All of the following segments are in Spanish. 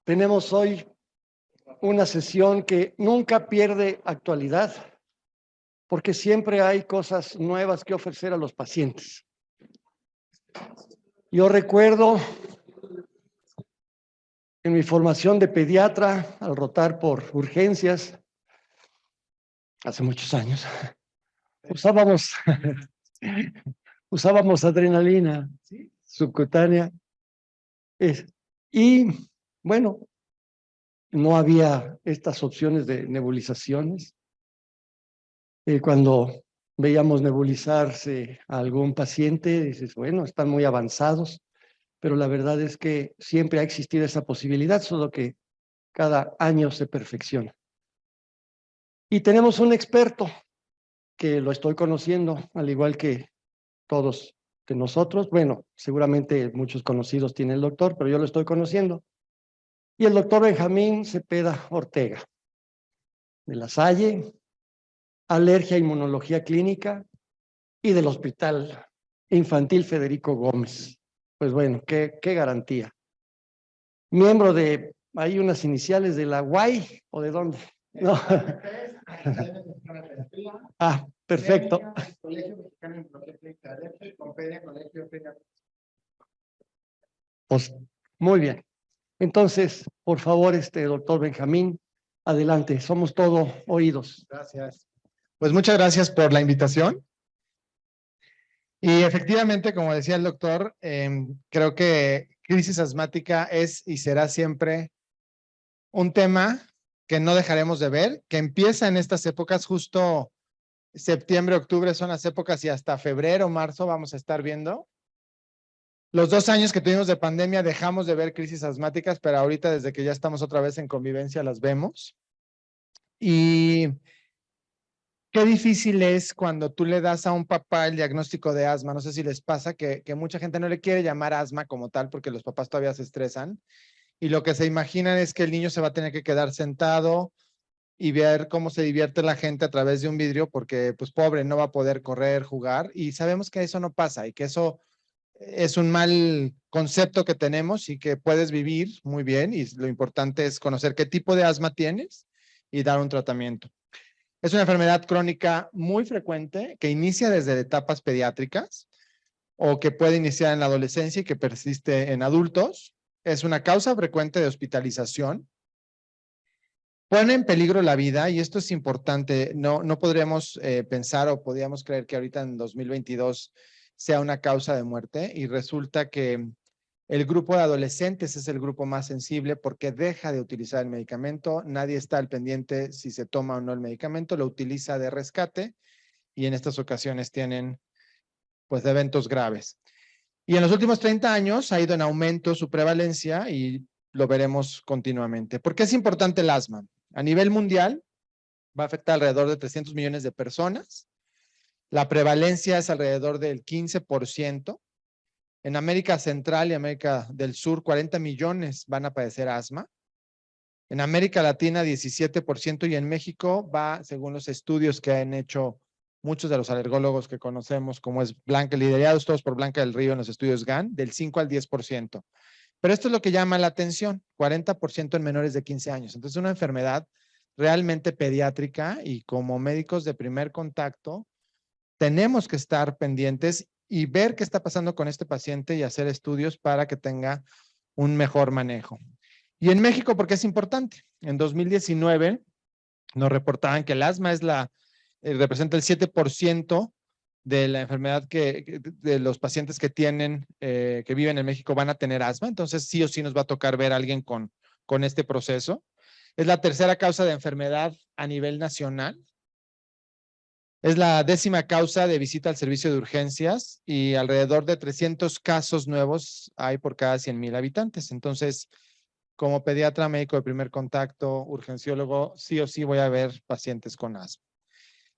Tenemos hoy una sesión que nunca pierde actualidad, porque siempre hay cosas nuevas que ofrecer a los pacientes. Yo recuerdo en mi formación de pediatra, al rotar por urgencias, hace muchos años, usábamos, usábamos adrenalina subcutánea y bueno, no había estas opciones de nebulizaciones. Cuando veíamos nebulizarse a algún paciente, dices, bueno, están muy avanzados, pero la verdad es que siempre ha existido esa posibilidad, solo que cada año se perfecciona. Y tenemos un experto que lo estoy conociendo, al igual que todos de nosotros. Bueno, seguramente muchos conocidos tiene el doctor, pero yo lo estoy conociendo. Y el doctor Benjamín Cepeda Ortega, de La Salle, Alergia e Inmunología Clínica, y del Hospital Infantil Federico Gómez. Pues bueno, qué garantía. Miembro de, hay unas iniciales de la UAI, ¿o de dónde? No. Ah, perfecto. Pues, muy bien. Entonces, por favor, doctor Benjamín, adelante, somos todo oídos. Gracias. Pues muchas gracias por la invitación. Y efectivamente, como decía el doctor, creo que crisis asmática es y será siempre un tema que no dejaremos de ver, que empieza en estas épocas, justo septiembre, octubre son las épocas y hasta febrero, marzo vamos a estar viendo. Los 2 años que tuvimos de pandemia dejamos de ver crisis asmáticas, pero ahorita desde que ya estamos otra vez en convivencia las vemos. Y qué difícil es cuando tú le das a un papá el diagnóstico de asma. No sé si les pasa que mucha gente no le quiere llamar asma como tal porque los papás todavía se estresan y lo que se imaginan es que el niño se va a tener que quedar sentado y ver cómo se divierte la gente a través de un vidrio porque pues pobre no va a poder correr, jugar, y sabemos que eso no pasa y que eso es un mal concepto que tenemos y que puedes vivir muy bien, y lo importante es conocer qué tipo de asma tienes y dar un tratamiento. Es una enfermedad crónica muy frecuente que inicia desde etapas pediátricas o que puede iniciar en la adolescencia y que persiste en adultos. Es una causa frecuente de hospitalización. Pone en peligro la vida, y esto es importante. No podríamos pensar o podríamos creer que ahorita en 2022 sea una causa de muerte, y resulta que el grupo de adolescentes es el grupo más sensible porque deja de utilizar el medicamento. Nadie está al pendiente si se toma o no el medicamento, lo utiliza de rescate y en estas ocasiones tienen pues eventos graves. Y en los últimos 30 años ha ido en aumento su prevalencia y lo veremos continuamente. ¿Por qué es importante el asma? A nivel mundial va a afectar alrededor de 300 millones de personas. La prevalencia es alrededor del 15%. En América Central y América del Sur, 40 millones van a padecer asma. En América Latina, 17%, y en México va, según los estudios que han hecho muchos de los alergólogos que conocemos, como es Blanca, liderados todos por Blanca del Río en los estudios GAN, del 5 al 10%. Pero esto es lo que llama la atención, 40% en menores de 15 años. Entonces, es una enfermedad realmente pediátrica, y como médicos de primer contacto, tenemos que estar pendientes y ver qué está pasando con este paciente y hacer estudios para que tenga un mejor manejo. Y en México, ¿por qué es importante? En 2019 nos reportaban que el asma es representa el 7% de la enfermedad de los pacientes que que viven en México van a tener asma. Entonces sí o sí nos va a tocar ver a alguien con este proceso. Es la tercera causa de enfermedad a nivel nacional. Es la 10ª causa de visita al servicio de urgencias, y alrededor de 300 casos nuevos hay por cada 100,000 habitantes. Entonces, como pediatra, médico de primer contacto, urgenciólogo, sí o sí voy a ver pacientes con asma.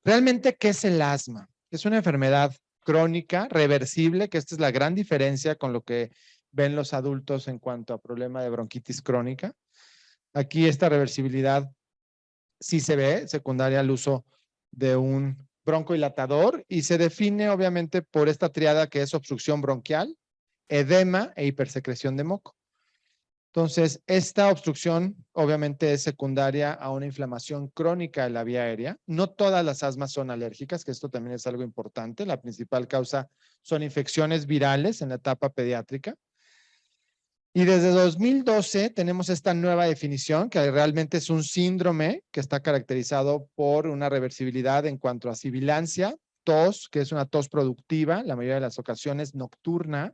¿Realmente qué es el asma? Es una enfermedad crónica, reversible, que esta es la gran diferencia con lo que ven los adultos en cuanto a problema de bronquitis crónica. Aquí esta reversibilidad sí se ve, secundaria al uso de un broncodilatador, y se define obviamente por esta triada que es obstrucción bronquial, edema e hipersecreción de moco. Entonces, esta obstrucción obviamente es secundaria a una inflamación crónica de la vía aérea. No todas las asmas son alérgicas, que esto también es algo importante. La principal causa son infecciones virales en la etapa pediátrica. Y desde 2012 tenemos esta nueva definición, que realmente es un síndrome que está caracterizado por una reversibilidad en cuanto a sibilancia, tos, que es una tos productiva, la mayoría de las ocasiones nocturna,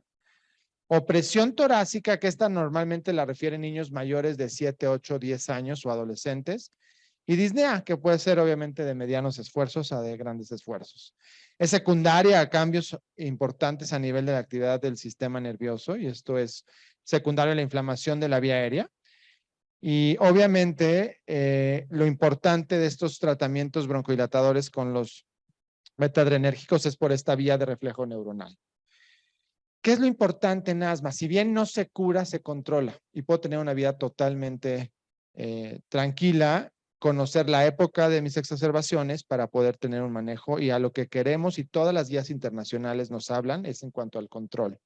opresión torácica, que esta normalmente la refieren niños mayores de 7, 8, 10 años o adolescentes, y disnea, que puede ser obviamente de medianos esfuerzos a de grandes esfuerzos. Es secundaria a cambios importantes a nivel de la actividad del sistema nervioso, y esto es secundario a la inflamación de la vía aérea. Y obviamente lo importante de estos tratamientos broncodilatadores con los beta-adrenérgicos es por esta vía de reflejo neuronal. ¿Qué es lo importante en asma? Si bien no se cura, se controla y puedo tener una vida totalmente tranquila, conocer la época de mis exacerbaciones para poder tener un manejo, y a lo que queremos y todas las guías internacionales nos hablan es en cuanto al control.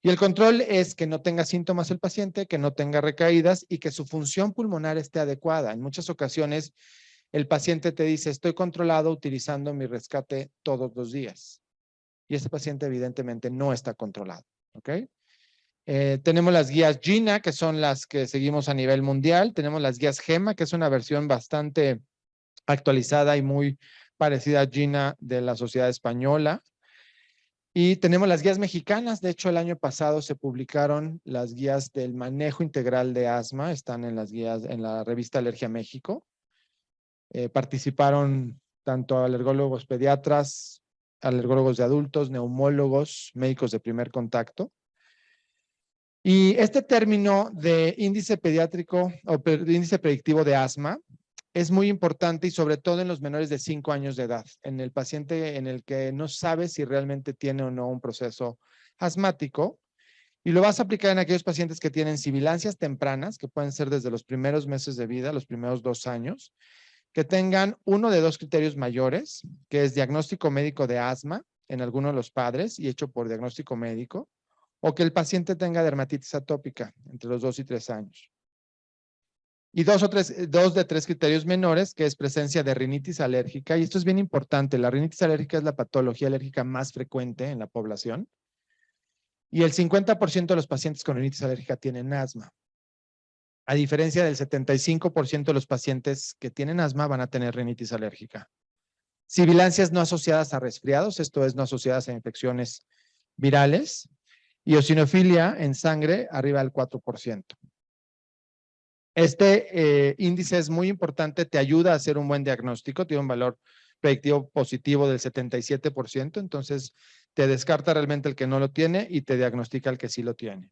Y el control es que no tenga síntomas el paciente, que no tenga recaídas y que su función pulmonar esté adecuada. En muchas ocasiones el paciente te dice, estoy controlado utilizando mi rescate todos los días. Y ese paciente evidentemente no está controlado, ¿ok? Tenemos las guías GINA, que son las que seguimos a nivel mundial. Tenemos las guías GEMA, que es una versión bastante actualizada y muy parecida a GINA de la Sociedad Española. Y tenemos las guías mexicanas. De hecho, el año pasado se publicaron las guías del manejo integral de asma. Están en las guías, en la revista Alergia México. Participaron tanto alergólogos pediatras, alergólogos de adultos, neumólogos, médicos de primer contacto. Y este término de índice pediátrico o índice predictivo de asma es muy importante, y sobre todo en los menores de 5 años de edad, en el paciente en el que no sabe si realmente tiene o no un proceso asmático, y lo vas a aplicar en aquellos pacientes que tienen sibilancias tempranas, que pueden ser desde los primeros meses de vida, los primeros 2 años, que tengan uno de 2 criterios mayores, que es diagnóstico médico de asma en alguno de los padres y hecho por diagnóstico médico, o que el paciente tenga dermatitis atópica entre los 2 y 3 años. Y 2 de 3 criterios menores, que es presencia de rinitis alérgica. Y esto es bien importante. La rinitis alérgica es la patología alérgica más frecuente en la población. Y el 50% de los pacientes con rinitis alérgica tienen asma. A diferencia del 75% de los pacientes que tienen asma van a tener rinitis alérgica. Sibilancias no asociadas a resfriados, esto es, no asociadas a infecciones virales. Y eosinofilia en sangre arriba del 4%. Este índice es muy importante, te ayuda a hacer un buen diagnóstico, tiene un valor predictivo positivo del 77%, entonces te descarta realmente el que no lo tiene y te diagnostica el que sí lo tiene.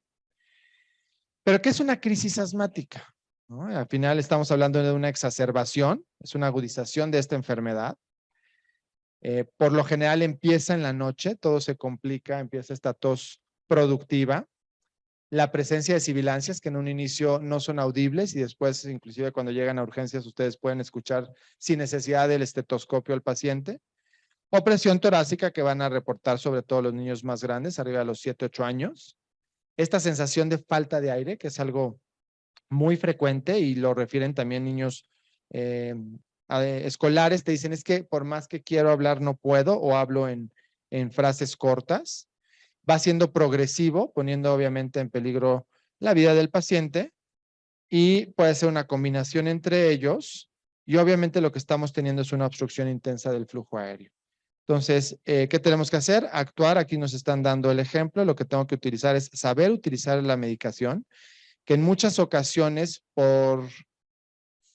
¿Pero qué es una crisis asmática? ¿No? Al final estamos hablando de una exacerbación, es una agudización de esta enfermedad. Por lo general empieza en la noche, todo se complica, empieza esta tos productiva. La presencia de sibilancias que en un inicio no son audibles y después, inclusive cuando llegan a urgencias, ustedes pueden escuchar sin necesidad del estetoscopio al paciente. Opresión torácica que van a reportar sobre todo los niños más grandes, arriba de los 7, 8 años. Esta sensación de falta de aire, que es algo muy frecuente y lo refieren también niños escolares, te dicen es que por más que quiero hablar no puedo o hablo en frases cortas. Va siendo progresivo, poniendo obviamente en peligro la vida del paciente, y puede ser una combinación entre ellos, y obviamente lo que estamos teniendo es una obstrucción intensa del flujo aéreo. Entonces, ¿qué tenemos que hacer? Actuar. Aquí nos están dando el ejemplo. Lo que tengo que utilizar es saber utilizar la medicación, que en muchas ocasiones por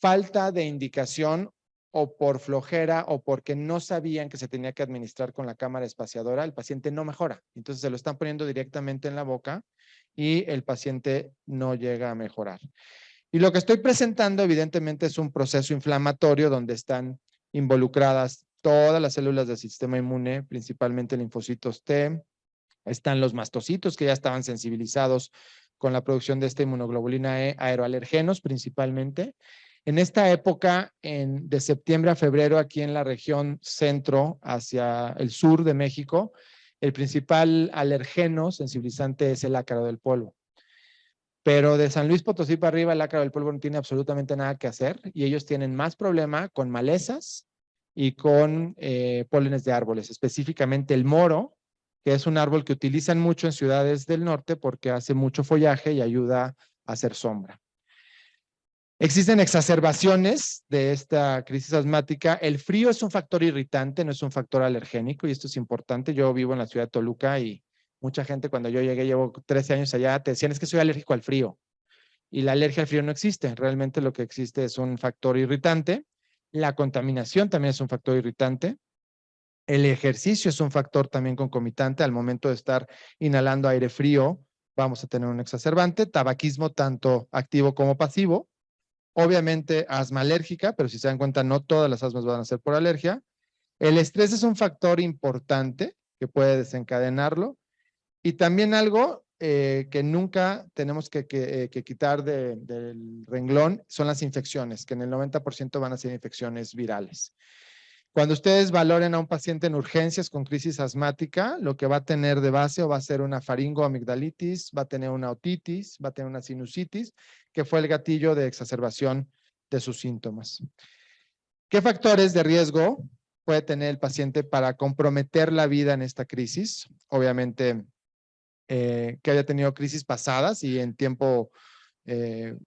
falta de indicación o por flojera o porque no sabían que se tenía que administrar con la cámara espaciadora, el paciente no mejora. Entonces se lo están poniendo directamente en la boca y el paciente no llega a mejorar. Y lo que estoy presentando evidentemente es un proceso inflamatorio donde están involucradas todas las células del sistema inmune, principalmente linfocitos T, están los mastocitos que ya estaban sensibilizados con la producción de esta inmunoglobulina E, aeroalergenos principalmente. En esta época, de septiembre a febrero, aquí en la región centro hacia el sur de México, el principal alergeno sensibilizante es el ácaro del polvo. Pero de San Luis Potosí para arriba, el ácaro del polvo no tiene absolutamente nada que hacer y ellos tienen más problema con malezas y con pólenes de árboles, específicamente el moro, que es un árbol que utilizan mucho en ciudades del norte porque hace mucho follaje y ayuda a hacer sombra. Existen exacerbaciones de esta crisis asmática. El frío es un factor irritante, no es un factor alergénico, y esto es importante. Yo vivo en la ciudad de Toluca y mucha gente cuando yo llegué, llevo 13 años allá, te decían es que soy alérgico al frío. Y la alergia al frío no existe. Realmente lo que existe es un factor irritante. La contaminación también es un factor irritante. El ejercicio es un factor también concomitante. Al momento de estar inhalando aire frío, vamos a tener un exacerbante. Tabaquismo tanto activo como pasivo. Obviamente asma alérgica, pero si se dan cuenta no todas las asmas van a ser por alergia. El estrés es un factor importante que puede desencadenarlo. Y también algo que nunca tenemos que quitar del renglón son las infecciones, que en el 90% van a ser infecciones virales. Cuando ustedes valoren a un paciente en urgencias con crisis asmática, lo que va a tener de base o va a ser una faringoamigdalitis, va a tener una otitis, va a tener una sinusitis, que fue el gatillo de exacerbación de sus síntomas. ¿Qué factores de riesgo puede tener el paciente para comprometer la vida en esta crisis? Obviamente, que haya tenido crisis pasadas y en tiempo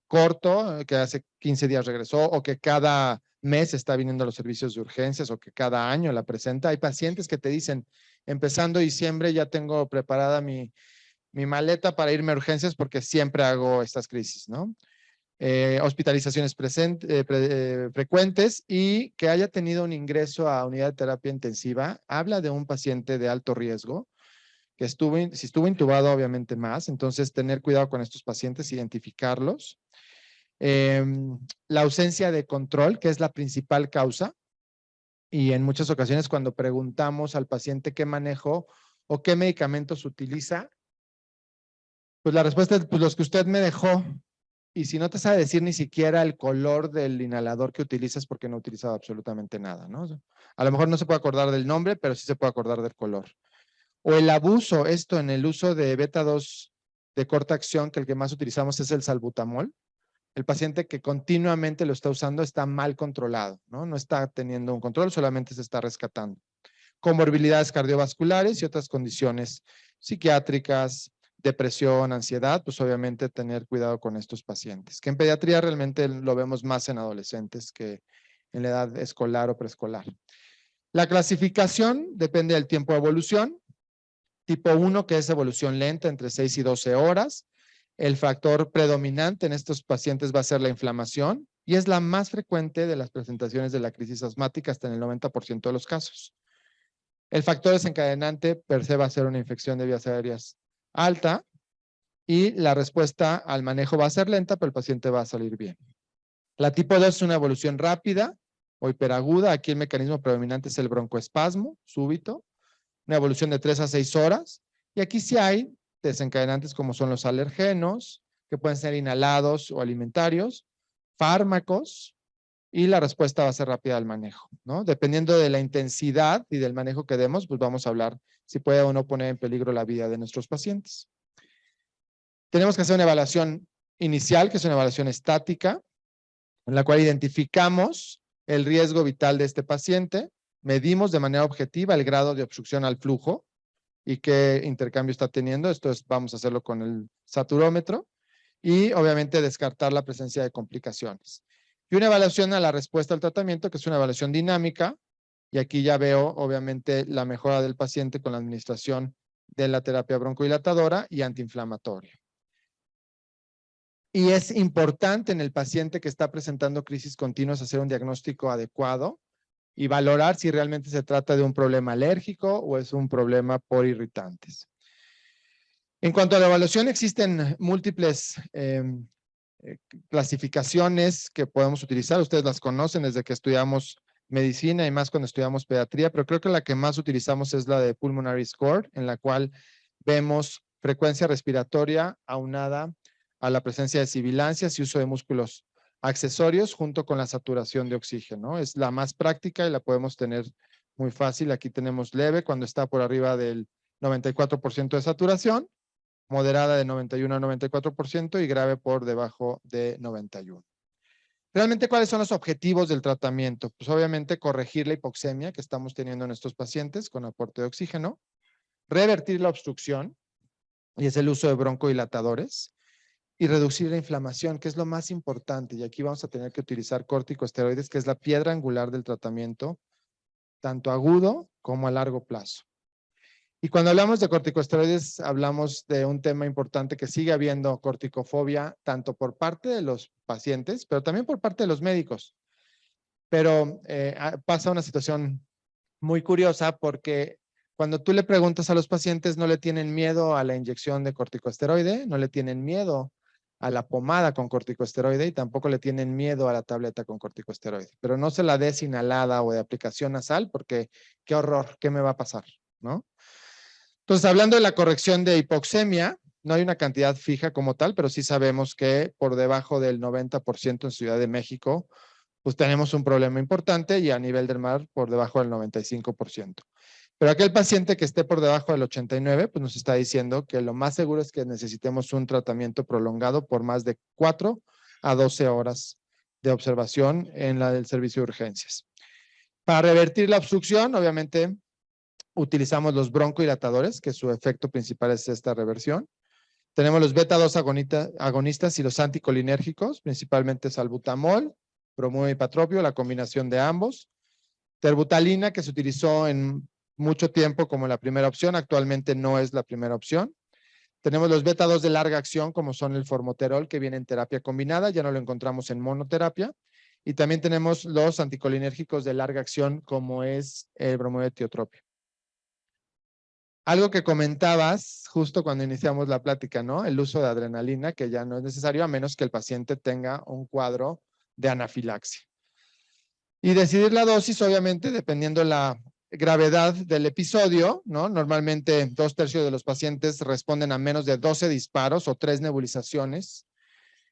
corto, que hace 15 días regresó, o que cada mes está viniendo a los servicios de urgencias, o que cada año la presenta. Hay pacientes que te dicen, empezando diciembre ya tengo preparada mi maleta para irme a urgencias porque siempre hago estas crisis, ¿no? Hospitalizaciones frecuentes y que haya tenido un ingreso a unidad de terapia intensiva, habla de un paciente de alto riesgo, que si estuvo intubado, obviamente más. Entonces, tener cuidado con estos pacientes, identificarlos. La ausencia de control, que es la principal causa. Y en muchas ocasiones, cuando preguntamos al paciente qué manejo o qué medicamentos utiliza, pues la respuesta es pues, los que usted me dejó. Y si no te sabe decir ni siquiera el color del inhalador que utilizas, porque no ha utilizado absolutamente nada, ¿no? A lo mejor no se puede acordar del nombre, pero sí se puede acordar del color. O el abuso, esto en el uso de beta 2 de corta acción, que el que más utilizamos es el salbutamol. El paciente que continuamente lo está usando está mal controlado, ¿no? No está teniendo un control, solamente se está rescatando. Comorbilidades cardiovasculares y otras condiciones psiquiátricas, depresión, ansiedad, pues obviamente tener cuidado con estos pacientes, que en pediatría realmente lo vemos más en adolescentes que en la edad escolar o preescolar. La clasificación depende del tiempo de evolución. Tipo 1, que es evolución lenta, entre 6 y 12 horas. El factor predominante en estos pacientes va a ser la inflamación y es la más frecuente de las presentaciones de la crisis asmática, hasta en el 90% de los casos. El factor desencadenante per se va a ser una infección de vías aéreas alta y la respuesta al manejo va a ser lenta, pero el paciente va a salir bien. La tipo 2 es una evolución rápida o hiperaguda. Aquí el mecanismo predominante es el broncoespasmo súbito, una evolución de 3 a 6 horas. Y aquí sí hay desencadenantes como son los alergenos, que pueden ser inhalados o alimentarios, fármacos, y la respuesta va a ser rápida al manejo, ¿no? Dependiendo de la intensidad y del manejo que demos, pues vamos a hablar si puede o no poner en peligro la vida de nuestros pacientes. Tenemos que hacer una evaluación inicial, que es una evaluación estática, en la cual identificamos el riesgo vital de este paciente, medimos de manera objetiva el grado de obstrucción al flujo y qué intercambio está teniendo. Esto es, vamos a hacerlo con el saturómetro y obviamente descartar la presencia de complicaciones. Y una evaluación a la respuesta al tratamiento, que es una evaluación dinámica, y aquí ya veo obviamente la mejora del paciente con la administración de la terapia broncodilatadora y antiinflamatoria. Y es importante en el paciente que está presentando crisis continuas hacer un diagnóstico adecuado y valorar si realmente se trata de un problema alérgico o es un problema por irritantes. En cuanto a la evaluación, existen múltiples clasificaciones que podemos utilizar. Ustedes las conocen desde que estudiamos medicina y más cuando estudiamos pediatría, pero creo que la que más utilizamos es la de Pulmonary Score, en la cual vemos frecuencia respiratoria aunada a la presencia de sibilancias y uso de músculos accesorios junto con la saturación de oxígeno. Es la más práctica y la podemos tener muy fácil. Aquí tenemos leve cuando está por arriba del 94% de saturación, moderada de 91 a 94% y grave por debajo de 91. Realmente, ¿cuáles son los objetivos del tratamiento? Pues obviamente corregir la hipoxemia que estamos teniendo en estos pacientes con aporte de oxígeno, revertir la obstrucción, y es el uso de broncodilatadores, y reducir la inflamación, que es lo más importante. Y aquí vamos a tener que utilizar corticosteroides, que es la piedra angular del tratamiento, tanto agudo como a largo plazo. Y cuando hablamos de corticosteroides, hablamos de un tema importante, que sigue habiendo corticofobia, tanto por parte de los pacientes, pero también por parte de los médicos. Pero pasa una situación muy curiosa, porque cuando tú le preguntas a los pacientes, no le tienen miedo a la inyección de corticosteroide, no le tienen miedo a la pomada con corticosteroide y tampoco le tienen miedo a la tableta con corticosteroide. Pero no se la des inhalada o de aplicación nasal, porque qué horror, ¿qué me va a pasar? ¿No? Entonces, hablando de la corrección de hipoxemia, no hay una cantidad fija como tal, pero sí sabemos que por debajo del 90% en Ciudad de México, pues tenemos un problema importante, y a nivel del mar por debajo del 95%. Pero aquel paciente que esté por debajo del 89%, pues nos está diciendo que lo más seguro es que necesitemos un tratamiento prolongado por más de 4 a 12 horas de observación en la del servicio de urgencias. Para revertir la obstrucción, obviamente, utilizamos los broncodilatadores, que su efecto principal es esta reversión. Tenemos los beta-2 agonistas y los anticolinérgicos, principalmente salbutamol, bromuro y ipatropio, la combinación de ambos. Terbutalina, que se utilizó en mucho tiempo como la primera opción, actualmente no es la primera opción. Tenemos los beta-2 de larga acción, como son el formoterol, que viene en terapia combinada, ya no lo encontramos en monoterapia. Y también tenemos los anticolinérgicos de larga acción, como es el bromuro de tiotropio. Algo que comentabas justo cuando iniciamos la plática, ¿no? El uso de adrenalina, que ya no es necesario a menos que el paciente tenga un cuadro de anafilaxia. Y decidir la dosis, obviamente, dependiendo la gravedad del episodio, ¿no? Normalmente 2/3 de los pacientes responden a menos de 12 disparos o 3 nebulizaciones,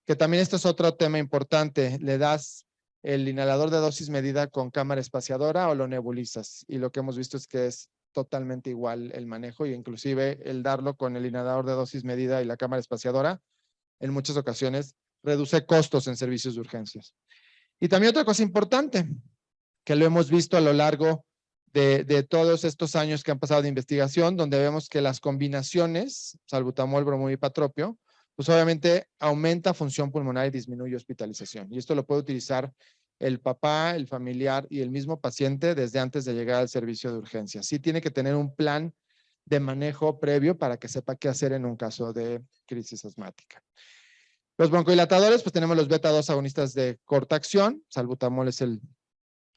que también esto es otro tema importante. Le das el inhalador de dosis medida con cámara espaciadora o lo nebulizas. Y lo que hemos visto es que es totalmente igual el manejo, y inclusive el darlo con el inhalador de dosis medida y la cámara espaciadora, en muchas ocasiones reduce costos en servicios de urgencias. Y también otra cosa importante, que lo hemos visto a lo largo de todos estos años que han pasado de investigación, donde vemos que las combinaciones, salbutamol, bromuro y ipatropio, pues obviamente aumenta función pulmonar y disminuye hospitalización. Y esto lo puede utilizar el papá, el familiar y el mismo paciente desde antes de llegar al servicio de urgencia. Sí tiene que tener un plan de manejo previo para que sepa qué hacer en un caso de crisis asmática. Los broncodilatadores, pues tenemos los beta-2 agonistas de corta acción, salbutamol es el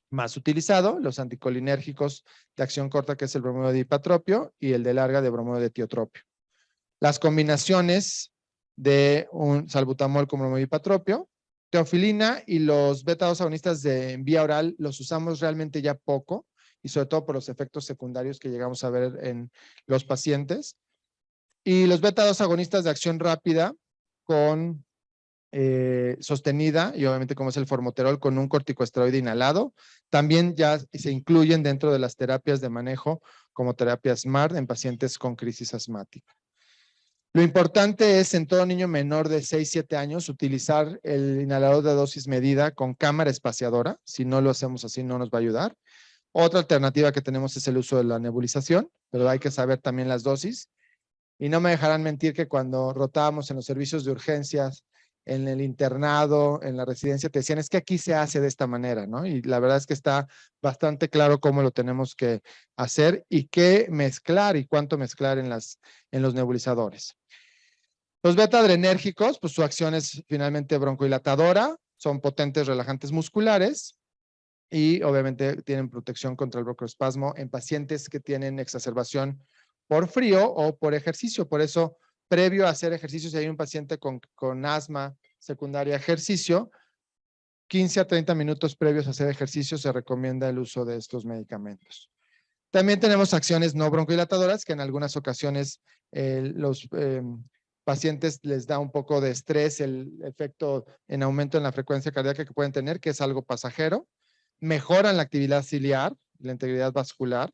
más utilizado, los anticolinérgicos de acción corta, que es el bromuro de ipatropio, y el de larga de bromuro de tiotropio. Las combinaciones de un salbutamol con bromuro de ipatropio, teofilina y los beta-2 agonistas de vía oral los usamos realmente ya poco, y sobre todo por los efectos secundarios que llegamos a ver en los pacientes. Y los beta-2 agonistas de acción rápida con sostenida, y obviamente como es el formoterol con un corticosteroide inhalado, también ya se incluyen dentro de las terapias de manejo como terapia SMART en pacientes con crisis asmática. Lo importante es en todo niño menor de 6-7 años utilizar el inhalador de dosis medida con cámara espaciadora. Si no lo hacemos así, no nos va a ayudar. Otra alternativa que tenemos es el uso de la nebulización, pero hay que saber también las dosis. Y no me dejarán mentir que cuando rotábamos en los servicios de urgencias, en el internado, en la residencia, te decían, es que aquí se hace de esta manera, ¿no? Y la verdad es que está bastante claro cómo lo tenemos que hacer y qué mezclar y cuánto mezclar en los nebulizadores. Los beta-adrenérgicos, pues su acción es finalmente broncodilatadora, son potentes relajantes musculares y obviamente tienen protección contra el broncoespasmo en pacientes que tienen exacerbación por frío o por ejercicio. Por eso, previo a hacer ejercicio, si hay un paciente con asma secundaria a ejercicio, 15 a 30 minutos previos a hacer ejercicio se recomienda el uso de estos medicamentos. También tenemos acciones no broncodilatadoras, que en algunas ocasiones los pacientes les da un poco de estrés el efecto en aumento en la frecuencia cardíaca que pueden tener, que es algo pasajero. Mejoran la actividad ciliar, la integridad vascular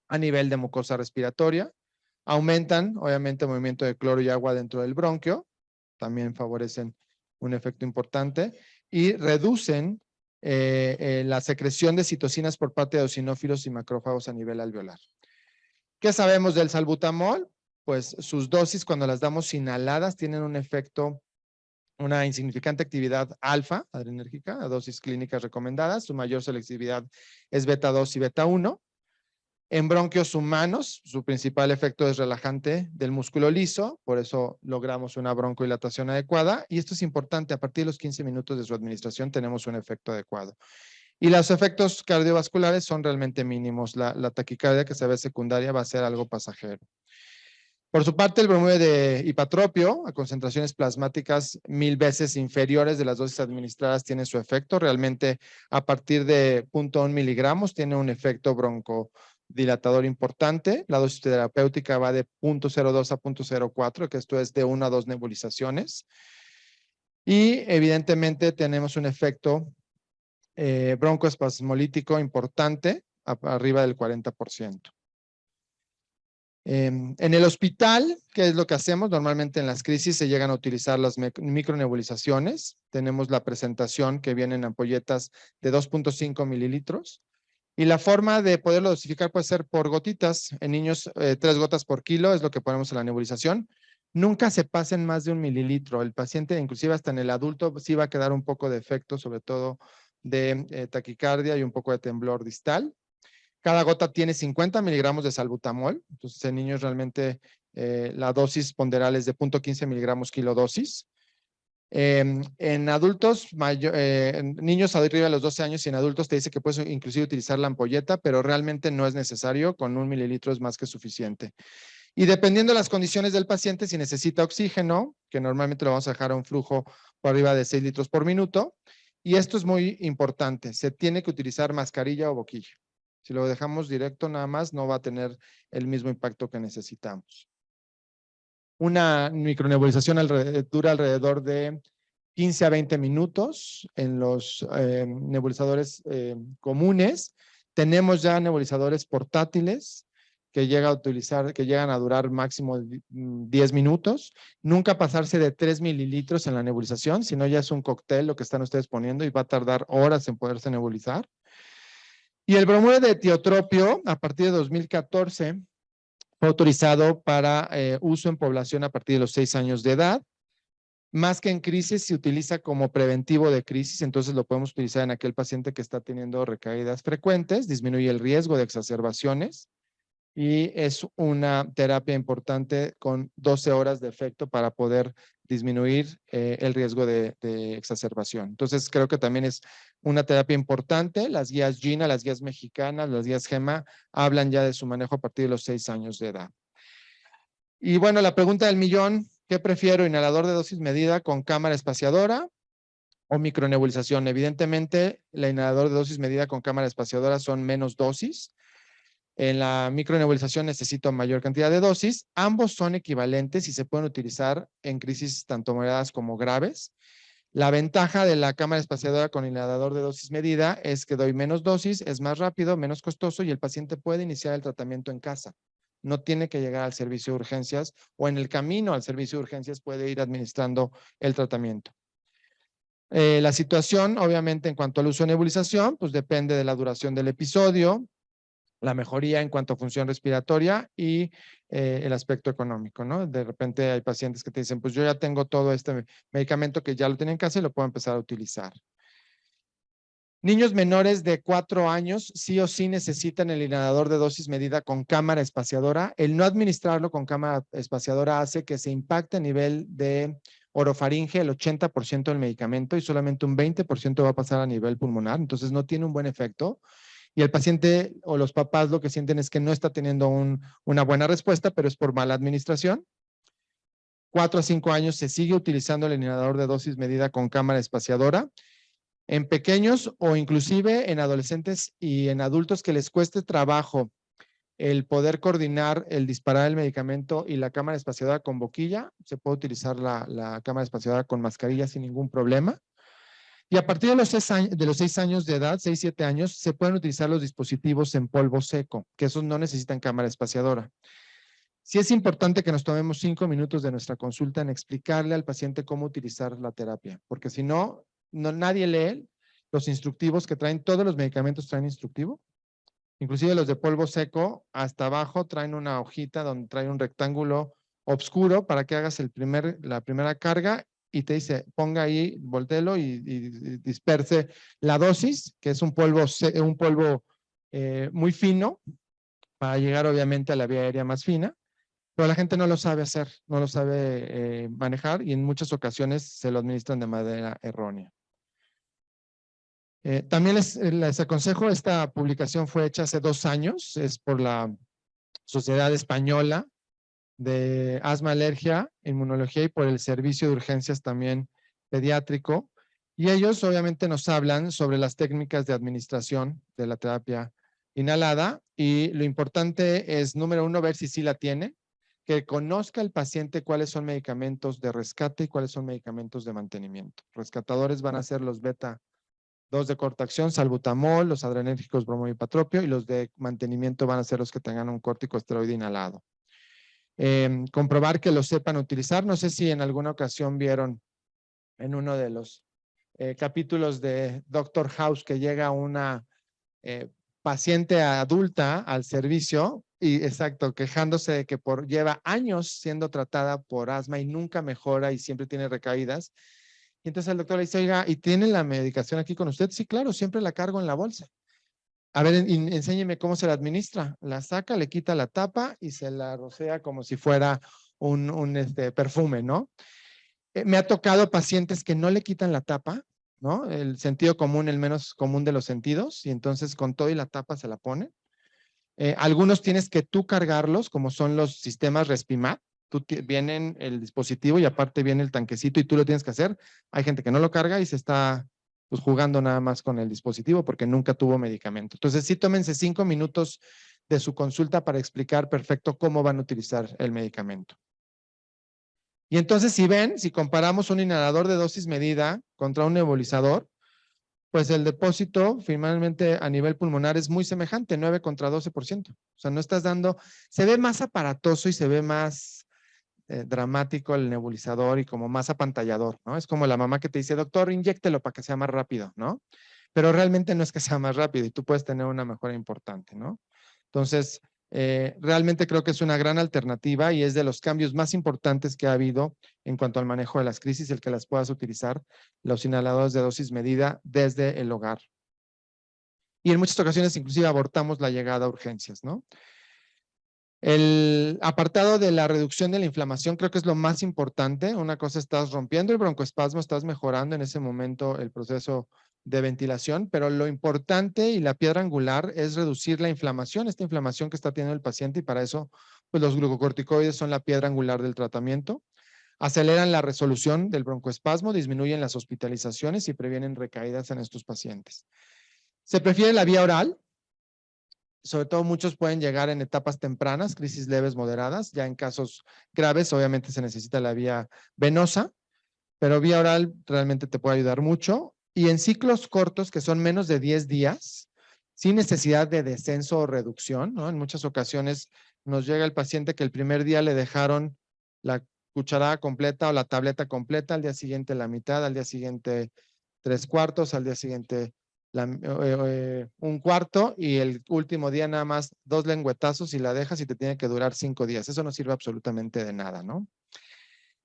a nivel de mucosa respiratoria, Aumentan, obviamente, el movimiento de cloro y agua dentro del bronquio, también favorecen un efecto importante, y reducen la secreción de citocinas por parte de eosinófilos y macrófagos a nivel alveolar. ¿Qué sabemos del salbutamol? Pues sus dosis, cuando las damos inhaladas, tienen un efecto, una insignificante actividad alfa adrenérgica, a dosis clínicas recomendadas. Su mayor selectividad es beta 2 y beta 1. En bronquios humanos, su principal efecto es relajante del músculo liso, por eso logramos una broncodilatación adecuada, y esto es importante, a partir de los 15 minutos de su administración tenemos un efecto adecuado. Y los efectos cardiovasculares son realmente mínimos. La taquicardia que se ve secundaria va a ser algo pasajero. Por su parte, el bromuro de hipatropio, a concentraciones plasmáticas 1000 veces inferiores de las dosis administradas, tiene su efecto. Realmente, a partir de 0.1 miligramos, tiene un efecto broncodilatador importante. La dosis terapéutica va de 0.02 a 0.04, que esto es de 1 a 2 nebulizaciones. Y evidentemente tenemos un efecto broncoespasmolítico importante, arriba del 40%. En el hospital, ¿qué es lo que hacemos? Normalmente en las crisis se llegan a utilizar las micronebulizaciones. Tenemos la presentación que viene en ampolletas de 2.5 mililitros. Y la forma de poderlo dosificar puede ser por gotitas. En niños, 3 gotas por kilo es lo que ponemos en la nebulización. Nunca se pasen más de 1 mililitro. El paciente, inclusive hasta en el adulto, sí va a quedar un poco de efecto, sobre todo de taquicardia y un poco de temblor distal. Cada gota tiene 50 miligramos de salbutamol. Entonces, en niños realmente la dosis ponderal es de 0.15 miligramos kilodosis. En adultos, en niños arriba de los 12 años y en adultos te dice que puedes inclusive utilizar la ampolleta, pero realmente no es necesario, con 1 mililitro es más que suficiente. Y dependiendo de las condiciones del paciente, si necesita oxígeno, que normalmente lo vamos a dejar a un flujo por arriba de 6 litros por minuto, y esto es muy importante, se tiene que utilizar mascarilla o boquilla. Si lo dejamos directo nada más, no va a tener el mismo impacto que necesitamos. Una micronebulización dura alrededor de 15 a 20 minutos en los nebulizadores comunes. Tenemos ya nebulizadores portátiles que llegan a durar máximo 10 minutos. Nunca pasarse de 3 mililitros en la nebulización, sino ya es un cóctel lo que están ustedes poniendo y va a tardar horas en poderse nebulizar. Y el bromuro de etiotropio, a partir de 2014, fue autorizado para uso en población a partir de los 6 años de edad. Más que en crisis, se utiliza como preventivo de crisis, entonces lo podemos utilizar en aquel paciente que está teniendo recaídas frecuentes, disminuye el riesgo de exacerbaciones y es una terapia importante con 12 horas de efecto para poder disminuir el riesgo de exacerbación. Entonces, creo que también es una terapia importante. Las guías GINA, las guías mexicanas, las guías GEMA, hablan ya de su manejo a partir de los 6 años de edad. Y bueno, la pregunta del millón, ¿qué prefiero? ¿Inhalador de dosis medida con cámara espaciadora o micronebulización? Evidentemente, el inhalador de dosis medida con cámara espaciadora son menos dosis. En la micronebulización necesito mayor cantidad de dosis. Ambos son equivalentes y se pueden utilizar en crisis tanto moderadas como graves. La ventaja de la cámara espaciadora con inhalador de dosis medida es que doy menos dosis, es más rápido, menos costoso y el paciente puede iniciar el tratamiento en casa. No tiene que llegar al servicio de urgencias o en el camino al servicio de urgencias puede ir administrando el tratamiento. La situación, obviamente, en cuanto al uso de nebulización, pues depende de la duración del episodio, la mejoría en cuanto a función respiratoria y el aspecto económico, ¿no? De repente hay pacientes que te dicen, pues yo ya tengo todo este medicamento que ya lo tienen en casa y lo puedo empezar a utilizar. Niños menores de 4 años sí o sí necesitan el inhalador de dosis medida con cámara espaciadora. El no administrarlo con cámara espaciadora hace que se impacte a nivel de orofaringe el 80% del medicamento y solamente un 20% va a pasar a nivel pulmonar, entonces no tiene un buen efecto. Y el paciente o los papás lo que sienten es que no está teniendo una buena respuesta, pero es por mala administración. 4 a 5 años se sigue utilizando el inhalador de dosis medida con cámara espaciadora. En pequeños o inclusive en adolescentes y en adultos que les cueste trabajo el poder coordinar el disparar el medicamento y la cámara espaciadora con boquilla, se puede utilizar la cámara espaciadora con mascarilla sin ningún problema. Y a partir de los 6 años de edad, 6, 7 años, se pueden utilizar los dispositivos en polvo seco, que esos no necesitan cámara espaciadora. Sí es importante que nos tomemos 5 minutos de nuestra consulta en explicarle al paciente cómo utilizar la terapia, porque si no, nadie lee los instructivos que traen, todos los medicamentos traen instructivo, inclusive los de polvo seco, hasta abajo traen una hojita donde trae un rectángulo oscuro para que hagas la primera carga y te dice, ponga ahí, voltéelo y disperse la dosis, que es un polvo muy fino, para llegar obviamente a la vía aérea más fina. Pero la gente no lo sabe hacer, no lo sabe manejar y en muchas ocasiones se lo administran de manera errónea. También les aconsejo, esta publicación fue hecha hace 2 años, es por la Sociedad Española de Asma, Alergia, Inmunología y por el Servicio de Urgencias también pediátrico. Y ellos obviamente nos hablan sobre las técnicas de administración de la terapia inhalada y lo importante es, número 1, ver si sí la tiene, que conozca el paciente cuáles son medicamentos de rescate y cuáles son medicamentos de mantenimiento. Rescatadores van a ser los beta 2 de corta acción, salbutamol, los adrenérgicos bromoipatropio y los de mantenimiento van a ser los que tengan un corticosteroide inhalado. Comprobar que lo sepan utilizar. No sé si en alguna ocasión vieron en uno de los capítulos de Doctor House que llega una paciente adulta al servicio y exacto, quejándose de que lleva años siendo tratada por asma y nunca mejora y siempre tiene recaídas. Y entonces el doctor le dice, oiga, ¿y tiene la medicación aquí con usted? Sí, claro, siempre la cargo en la bolsa. A ver, enséñeme cómo se la administra. La saca, le quita la tapa y se la rocea como si fuera un perfume, ¿no? Me ha tocado pacientes que no le quitan la tapa, ¿no? El sentido común, el menos común de los sentidos, y entonces con todo y la tapa se la pone. Algunos tienes que tú cargarlos, como son los sistemas Respimat. Vienen el dispositivo y aparte viene el tanquecito y tú lo tienes que hacer. Hay gente que no lo carga y se está pues, jugando nada más con el dispositivo porque nunca tuvo medicamento. Entonces sí, tómense 5 minutos de su consulta para explicar perfecto cómo van a utilizar el medicamento. Y entonces si comparamos un inhalador de dosis medida contra un nebulizador, pues el depósito finalmente a nivel pulmonar es muy semejante, 9 contra 12%. O sea, no estás dando, se ve más aparatoso y se ve más dramático el nebulizador y como más apantallador, ¿no? Es como la mamá que te dice, doctor, inyéctelo para que sea más rápido, ¿no? Pero realmente no es que sea más rápido y tú puedes tener una mejora importante, ¿no? Entonces, realmente creo que es una gran alternativa y es de los cambios más importantes que ha habido en cuanto al manejo de las crisis, el que las puedas utilizar los inhaladores de dosis medida desde el hogar. Y en muchas ocasiones inclusive abortamos la llegada a urgencias, ¿no? El apartado de la reducción de la inflamación creo que es lo más importante. Una cosa, estás rompiendo el broncoespasmo, estás mejorando en ese momento el proceso de ventilación, pero lo importante y la piedra angular es reducir la inflamación, esta inflamación que está teniendo el paciente y para eso pues los glucocorticoides son la piedra angular del tratamiento. Aceleran la resolución del broncoespasmo, disminuyen las hospitalizaciones y previenen recaídas en estos pacientes. Se prefiere la vía oral. Sobre todo muchos pueden llegar en etapas tempranas, crisis leves moderadas, ya en casos graves obviamente se necesita la vía venosa, pero vía oral realmente te puede ayudar mucho y en ciclos cortos que son menos de 10 días, sin necesidad de descenso o reducción, ¿no? En muchas ocasiones nos llega el paciente que el primer día le dejaron la cucharada completa o la tableta completa, al día siguiente la mitad, al día siguiente 3/4, al día siguiente un cuarto y el último día nada más 2 lengüetazos y la dejas y te tiene que durar 5 días. Eso no sirve absolutamente de nada, ¿no?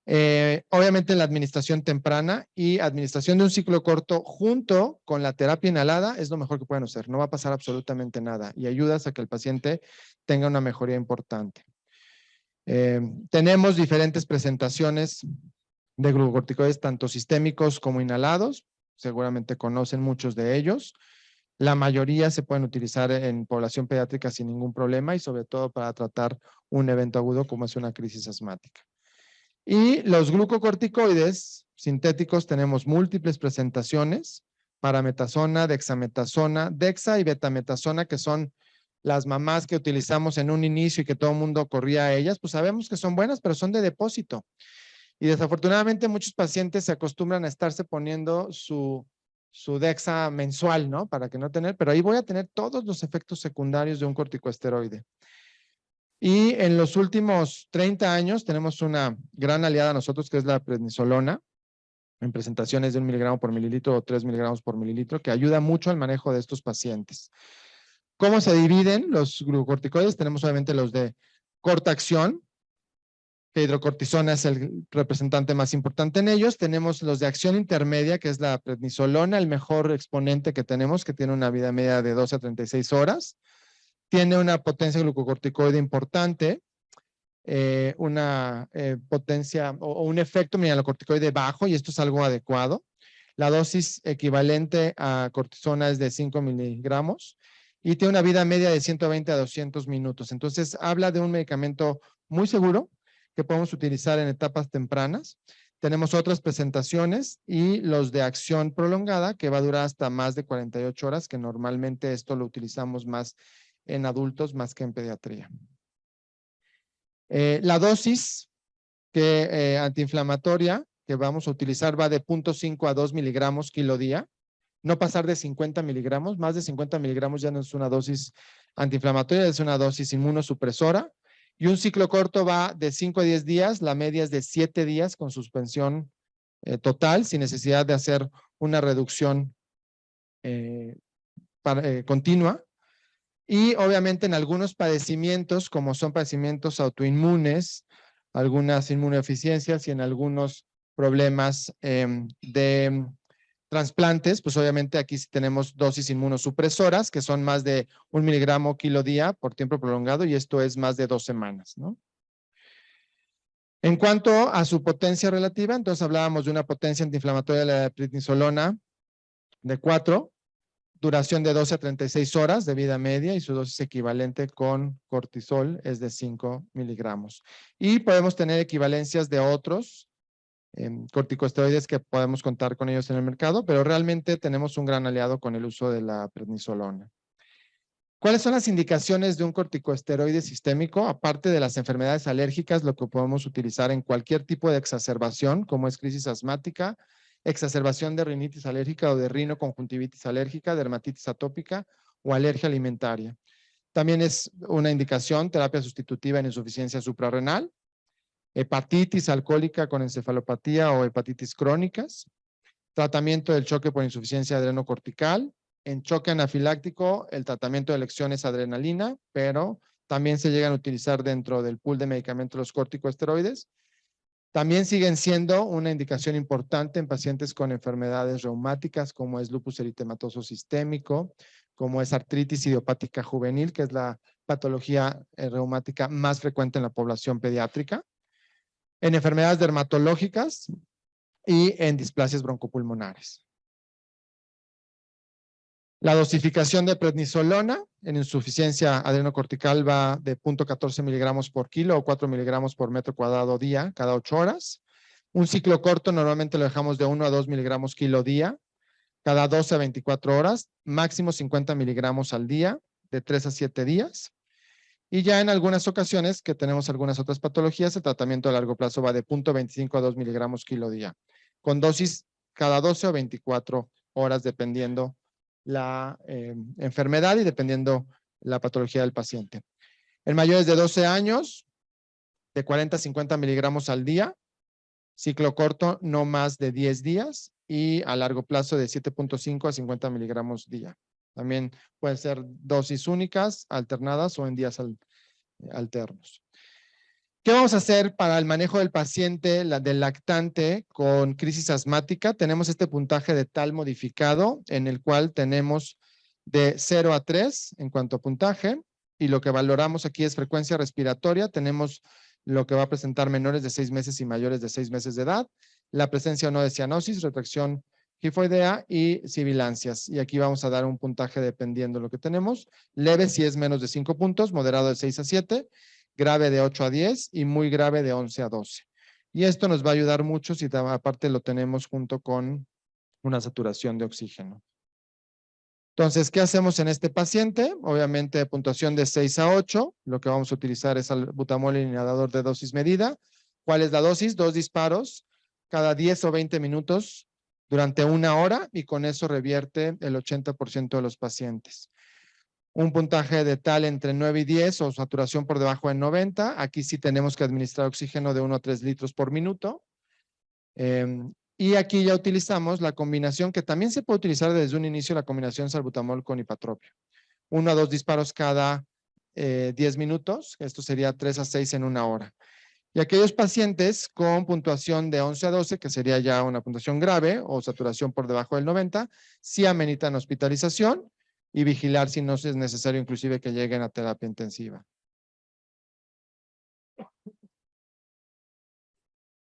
Obviamente la administración temprana y administración de un ciclo corto junto con la terapia inhalada es lo mejor que pueden hacer. No va a pasar absolutamente nada y ayudas a que el paciente tenga una mejoría importante. Tenemos diferentes presentaciones de glucocorticoides, tanto sistémicos como inhalados. Seguramente conocen muchos de ellos. La mayoría se pueden utilizar en población pediátrica sin ningún problema y sobre todo para tratar un evento agudo como es una crisis asmática. Y los glucocorticoides sintéticos tenemos múltiples presentaciones, parametasona, dexametasona, dexa y betametasona, que son las mamás que utilizamos en un inicio y que todo el mundo corría a ellas, pues sabemos que son buenas, pero son de depósito. Y desafortunadamente muchos pacientes se acostumbran a estarse poniendo su dexa mensual, ¿no? Para que no tener, pero ahí voy a tener todos los efectos secundarios de un corticosteroide. Y en los últimos 30 años tenemos una gran aliada a nosotros, que es la prednisolona, en presentaciones de 1 miligramo por mililitro o 3 miligramos por mililitro, que ayuda mucho al manejo de estos pacientes. ¿Cómo se dividen los glucocorticoides? Tenemos obviamente los de corta acción, que hidrocortisona es el representante más importante en ellos. Tenemos los de acción intermedia, que es la prednisolona, el mejor exponente que tenemos, que tiene una vida media de 12 a 36 horas. Tiene una potencia glucocorticoide importante, una potencia o un efecto mineralocorticoide bajo, y esto es algo adecuado. La dosis equivalente a cortisona es de 5 miligramos y tiene una vida media de 120 a 200 minutos. Entonces, habla de un medicamento muy seguro que podemos utilizar en etapas tempranas. Tenemos otras presentaciones y los de acción prolongada, que va a durar hasta más de 48 horas, que normalmente esto lo utilizamos más en adultos más que en pediatría. La dosis antiinflamatoria que vamos a utilizar va de 0.5 a 2 miligramos kilo día, no pasar de 50 miligramos. Más de 50 miligramos ya no es una dosis antiinflamatoria, es una dosis inmunosupresora. Y un ciclo corto va de 5 a 10 días, la media es de 7 días con suspensión total, sin necesidad de hacer una reducción continua. Y obviamente en algunos padecimientos, como son padecimientos autoinmunes, algunas inmunodeficiencias y en algunos problemas de trasplantes, pues obviamente aquí sí tenemos dosis inmunosupresoras, que son más de 1 miligramo kilo día por tiempo prolongado, y esto es más de 2 semanas, ¿no? En cuanto a su potencia relativa, entonces hablábamos de una potencia antiinflamatoria de la prednisolona de 4, duración de 12 a 36 horas de vida media, y su dosis equivalente con cortisol es de 5 miligramos. Y podemos tener equivalencias de otros corticosteroides que podemos contar con ellos en el mercado, pero realmente tenemos un gran aliado con el uso de la prednisolona. ¿Cuáles son las indicaciones de un corticosteroide sistémico? Aparte de las enfermedades alérgicas, lo que podemos utilizar en cualquier tipo de exacerbación, como es crisis asmática, exacerbación de rinitis alérgica o de rinoconjuntivitis alérgica, dermatitis atópica o alergia alimentaria. También es una indicación terapia sustitutiva en insuficiencia suprarrenal, hepatitis alcohólica con encefalopatía o hepatitis crónicas, tratamiento del choque por insuficiencia adrenocortical. En choque anafiláctico, el tratamiento de elección es adrenalina, pero también se llegan a utilizar dentro del pool de medicamentos los corticosteroides. También siguen siendo una indicación importante en pacientes con enfermedades reumáticas, como es lupus eritematoso sistémico, como es artritis idiopática juvenil, que es la patología reumática más frecuente en la población pediátrica, en enfermedades dermatológicas y en displasias broncopulmonares. La dosificación de prednisolona en insuficiencia adrenocortical va de 0.14 miligramos por kilo o 4 miligramos por metro cuadrado día cada 8 horas. Un ciclo corto normalmente lo dejamos de 1 a 2 miligramos kilo día cada 12 a 24 horas, máximo 50 miligramos al día de 3 a 7 días. Y ya en algunas ocasiones que tenemos algunas otras patologías, el tratamiento a largo plazo va de 0.25 a 2 miligramos kilo día, con dosis cada 12 o 24 horas dependiendo la enfermedad y dependiendo la patología del paciente. En mayores de 12 años, de 40 a 50 miligramos al día, ciclo corto no más de 10 días y a largo plazo de 7.5 a 50 miligramos día. También pueden ser dosis únicas, alternadas o en días alternos. ¿Qué vamos a hacer para el manejo del paciente, del lactante con crisis asmática? Tenemos este puntaje de TAL modificado en el cual tenemos de 0 a 3 en cuanto a puntaje, y lo que valoramos aquí es frecuencia respiratoria. Tenemos lo que va a presentar menores de 6 meses y mayores de 6 meses de edad, la presencia o no de cianosis, retracción gifoidea y sibilancias. Y aquí vamos a dar un puntaje dependiendo de lo que tenemos. Leve si es menos de 5 puntos, moderado de 6 a 7, grave de 8 a 10 y muy grave de 11 a 12. Y esto nos va a ayudar mucho si aparte lo tenemos junto con una saturación de oxígeno. Entonces, ¿qué hacemos en este paciente? Obviamente, puntuación de 6 a 8. Lo que vamos a utilizar es albutamol inhalador de dosis medida. ¿Cuál es la dosis? 2 disparos cada 10 o 20 minutos durante 1 hora, y con eso revierte el 80% de los pacientes. un puntaje de tal entre 9 y 10 o saturación por debajo de 90. Aquí sí tenemos que administrar oxígeno de 1 a 3 litros por minuto. Y aquí ya utilizamos la combinación que también se puede utilizar desde un inicio, la combinación salbutamol con hipatropio. 1 a 2 disparos cada 10 minutos. Esto sería 3 a 6 en una hora. Y aquellos pacientes con puntuación de 11 a 12, que sería ya una puntuación grave o saturación por debajo del 90, sí ameritan hospitalización y vigilar si no es necesario inclusive que lleguen a terapia intensiva.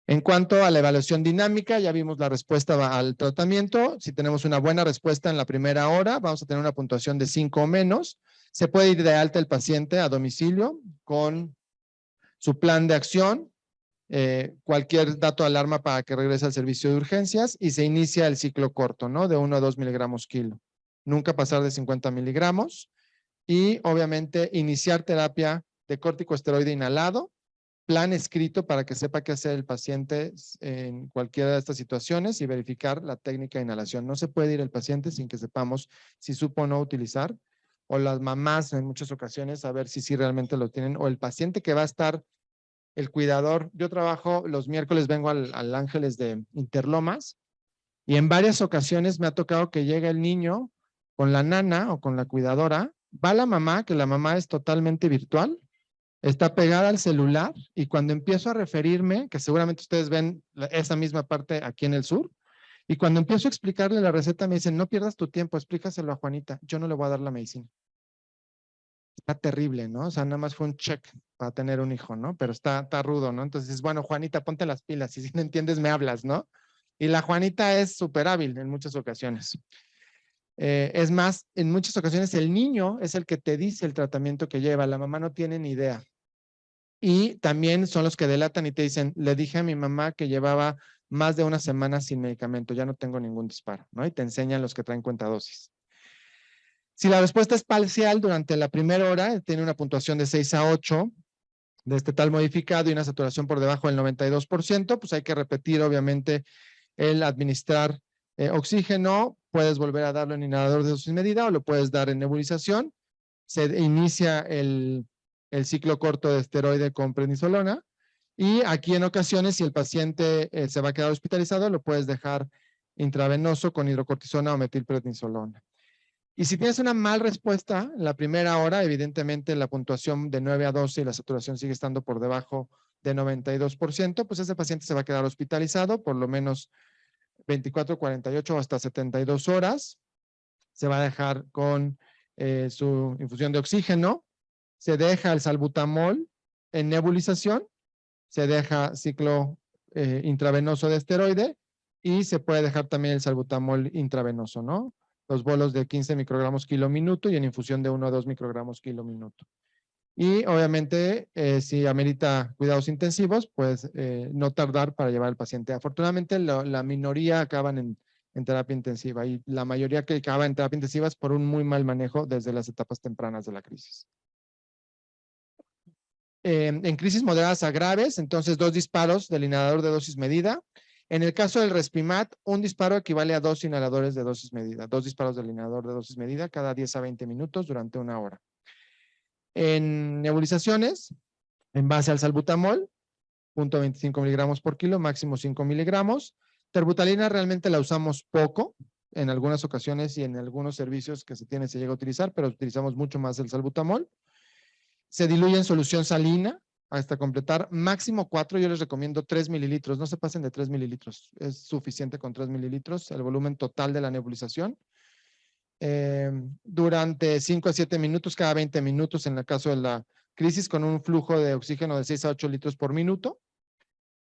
En cuanto a la evaluación dinámica, ya vimos la respuesta al tratamiento. Si tenemos una buena respuesta en la primera hora, vamos a tener una puntuación de 5 o menos. Se puede ir de alta el paciente a domicilio con su plan de acción, cualquier dato de alarma para que regrese al servicio de urgencias y se inicia el ciclo corto, ¿no? De 1 a 2 miligramos kilo. Nunca pasar de 50 miligramos y obviamente iniciar terapia de corticosteroide inhalado, plan escrito para que sepa qué hacer el paciente en cualquiera de estas situaciones y verificar la técnica de inhalación. No se puede ir el paciente sin que sepamos si supo o no utilizar, o las mamás en muchas ocasiones a ver si sí realmente lo tienen, o el paciente que va a estar, el cuidador. Yo trabajo los miércoles, vengo al Ángeles de Interlomas y en varias ocasiones me ha tocado que llega el niño con la nana o con la cuidadora, va la mamá, que la mamá es totalmente virtual, está pegada al celular y cuando empiezo a referirme, que seguramente ustedes ven esa misma parte aquí en el sur, y cuando empiezo a explicarle la receta me dicen, no pierdas tu tiempo, explícaselo a Juanita, yo no le voy a dar la medicina. Está terrible, ¿no? O sea, nada más fue un check para tener un hijo, ¿no? Pero está rudo, ¿no? Entonces, bueno, Juanita, ponte las pilas y si no entiendes me hablas, ¿no? Y la Juanita es súper hábil en muchas ocasiones. Es más, en muchas ocasiones el niño es el que te dice el tratamiento que lleva, la mamá no tiene ni idea. Y también son los que delatan y te dicen, le dije a mi mamá que llevaba más de una semana sin medicamento, ya no tengo ningún disparo, ¿no? Y te enseñan los que traen cuentadosis. Si la respuesta es parcial durante la primera hora, tiene una puntuación de 6 a 8, de este tal modificado y una saturación por debajo del 92%, pues hay que repetir obviamente el administrar oxígeno, puedes volver a darlo en inhalador de dosis medida o lo puedes dar en nebulización. Se inicia el ciclo corto de esteroide con prednisolona y aquí en ocasiones si el paciente se va a quedar hospitalizado lo puedes dejar intravenoso con hidrocortisona o metilprednisolona. Y si tienes una mal respuesta en la primera hora, evidentemente la puntuación de 9 a 12 y la saturación sigue estando por debajo de 92%, pues ese paciente se va a quedar hospitalizado por lo menos 24, 48 o hasta 72 horas. Se va a dejar con su infusión de oxígeno, se deja el salbutamol en nebulización, se deja ciclo intravenoso de esteroide y se puede dejar también el salbutamol intravenoso, ¿no? Los bolos de 15 microgramos kilo minuto y en infusión de 1 a 2 microgramos kilo minuto. Y obviamente, si amerita cuidados intensivos, pues no tardar para llevar al paciente. Afortunadamente, la minoría acaban en terapia intensiva y la mayoría que acaba en terapia intensiva es por un muy mal manejo desde las etapas tempranas de la crisis. En crisis moderadas a graves, entonces 2 disparos del inhalador de dosis medida. En el caso del Respimat, un disparo equivale a 2 inhaladores de dosis medida. 2 disparos del inhalador de dosis medida cada 10 a 20 minutos durante una hora. En nebulizaciones, en base al salbutamol, 0.25 miligramos por kilo, máximo 5 miligramos. Terbutalina realmente la usamos poco, en algunas ocasiones y en algunos servicios que se llega a utilizar, pero utilizamos mucho más el salbutamol. Se diluye en solución salina hasta completar máximo 4, yo les recomiendo 3 mililitros, no se pasen de 3 mililitros, es suficiente con 3 mililitros, el volumen total de la nebulización. Durante 5 a 7 minutos, cada 20 minutos en el caso de la crisis, con un flujo de oxígeno de 6 a 8 litros por minuto.